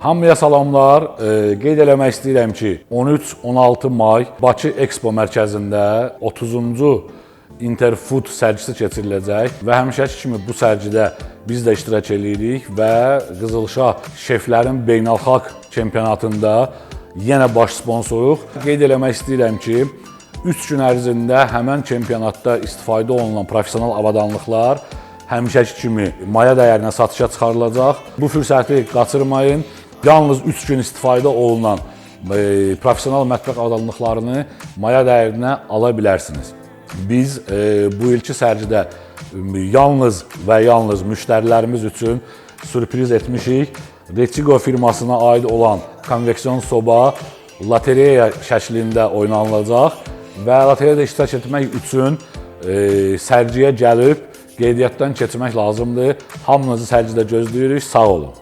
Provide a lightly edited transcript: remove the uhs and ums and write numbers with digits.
Hamıya salamlar. Qeyd eləmək istəyirəm ki, 13-16 may Bakı Expo mərkəzində 30-cu Interfood sərgisi keçiriləcək və həmişəki kimi bu sərgidə biz də iştirak edirik və Qızılşah şeflərin beynəlxalq çempionatında yenə baş sponsoruq. Qeyd eləmək istəyirəm ki, 3 gün ərzində həmən çempionatda istifadə olunan professional avadanlıqlar həmişəki kimi maya dəyərinə satışa çıxarılacaq. Bu fürsəti qaçırmayın. Yalnız 3 gün istifadə olunan professional mətbəx avadanlıqlarını maya dəyərinə ala bilərsiniz. Biz bu ilki sərgidə yalnız və yalnız müştərilərimiz üçün sürpriz etmişik. Reçigo firmasına aid olan konveksiyon soba lotereya şəklində oynanılacaq və lotereyada iştirak etmək üçün sərgiyə gəlib qeydiyyatdan keçmək lazımdır. Hamınızı sərgidə gözləyirik. Sağ olun.